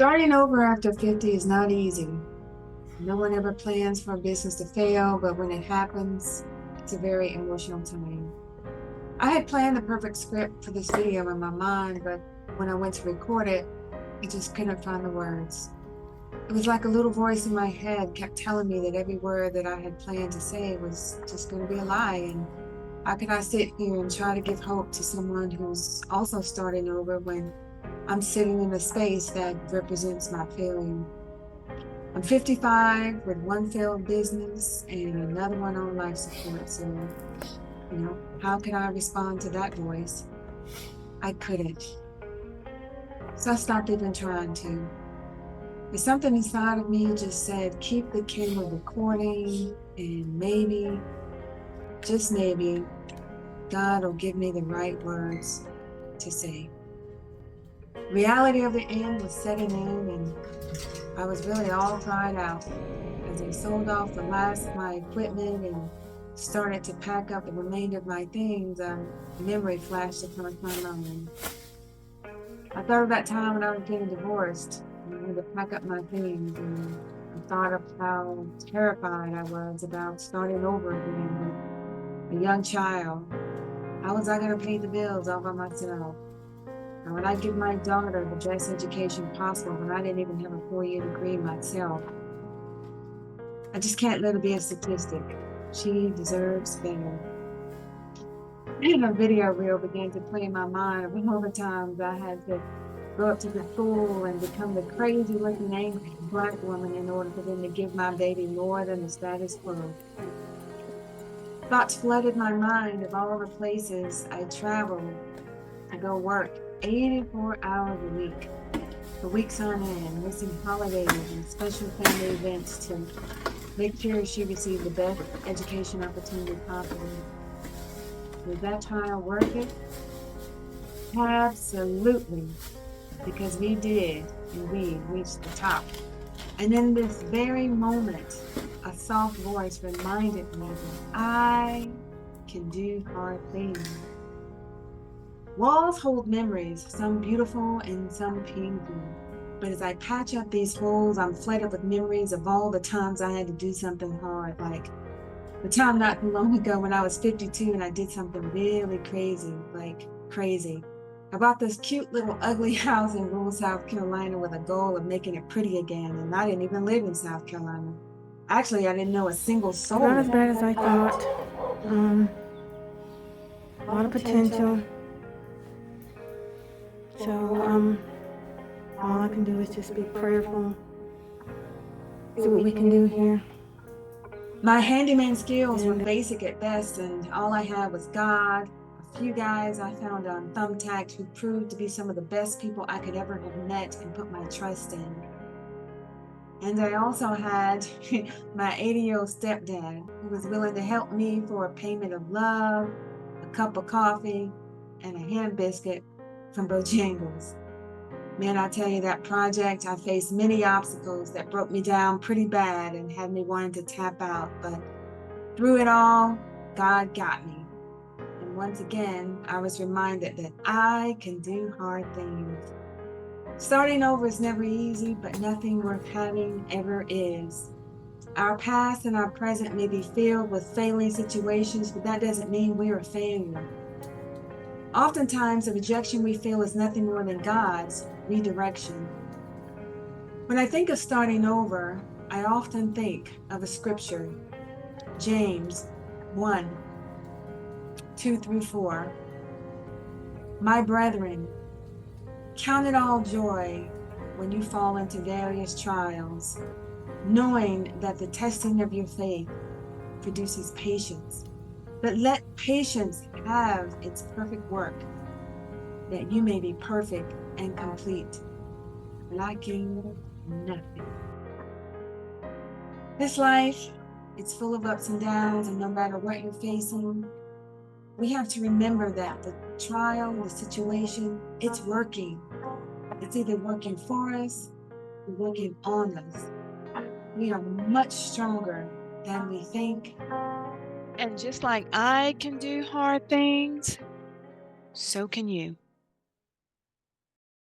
Starting over after 50 is not easy. No one ever plans for a business to fail, but when it happens, it's a very emotional time. I had planned the perfect script for this video in my mind, but when I went to record it, I just couldn't find the words. It was like a little voice in my head kept telling me that every word that I had planned to say was just going to be a lie. And how could I sit here and try to give hope to someone who's also starting over when I'm sitting in a space that represents my failure? I'm 55 with one failed business and another one on life support. So, how could I respond to that voice? I couldn't. So I stopped even trying to. But something inside of me just said, keep the camera recording, and maybe, just maybe, God will give me the right words to say. Reality of the end was setting in, and I was really all cried out. As I sold off the last of my equipment and started to pack up the remainder of my things, a memory flashed across my mind. I thought of that time when I was getting divorced and I had to pack up my things, and I thought of how terrified I was about starting over again with a young child. How was I going to pay the bills all by myself? How would I give my daughter the best education possible when I didn't even have a 4-year degree myself? I just can't let her be a statistic. She deserves better. And a video reel began to play in my mind of all the times I had to go up to the school and become the crazy looking angry Black woman in order for them to give my baby more than the status quo. Thoughts flooded my mind of all the places I traveled to go work 84 hours a week for weeks on end, missing holidays and special family events to make sure she received the best education opportunity possible. Was that trial worth it? Absolutely, because we did, and we reached the top. And in this very moment, a soft voice reminded me that I can do hard things. Walls hold memories, some beautiful and some painful. But as I patch up these holes, I'm flooded with memories of all the times I had to do something hard, like the time not too long ago when I was 52 and I did something really crazy, like crazy. I bought this cute little ugly house in rural South Carolina with a goal of making it pretty again, and I didn't even live in South Carolina. Actually, I didn't know a single It's not as soul. bad as I thought. A lot of potential. So, all I can do is just be prayerful. See what we can do here. My handyman skills were basic at best, and all I had was God, a few guys I found on Thumbtack who proved to be some of the best people I could ever have met and put my trust in. And I also had my 80-year-old stepdad who was willing to help me for a payment of love, a cup of coffee, and a ham biscuit from Bojangles. Man, I tell you, that project, I faced many obstacles that broke me down pretty bad and had me wanting to tap out. But through it all, God got me. And once again, I was reminded that I can do hard things. Starting over is never easy, but nothing worth having ever is. Our past and our present may be filled with failing situations, but that doesn't mean we're a failure. Oftentimes, the rejection we feel is nothing more than God's redirection. When I think of starting over, I often think of a scripture, James 1:2-4. My brethren, count it all joy when you fall into various trials, knowing that the testing of your faith produces patience. But let patience have its perfect work, that you may be perfect and complete, lacking nothing. This life, it's full of ups and downs, and no matter what you're facing, we have to remember that the trial, the situation, it's working. It's either working for us or working on us. We are much stronger than we think. And just like I can do hard things, so can you.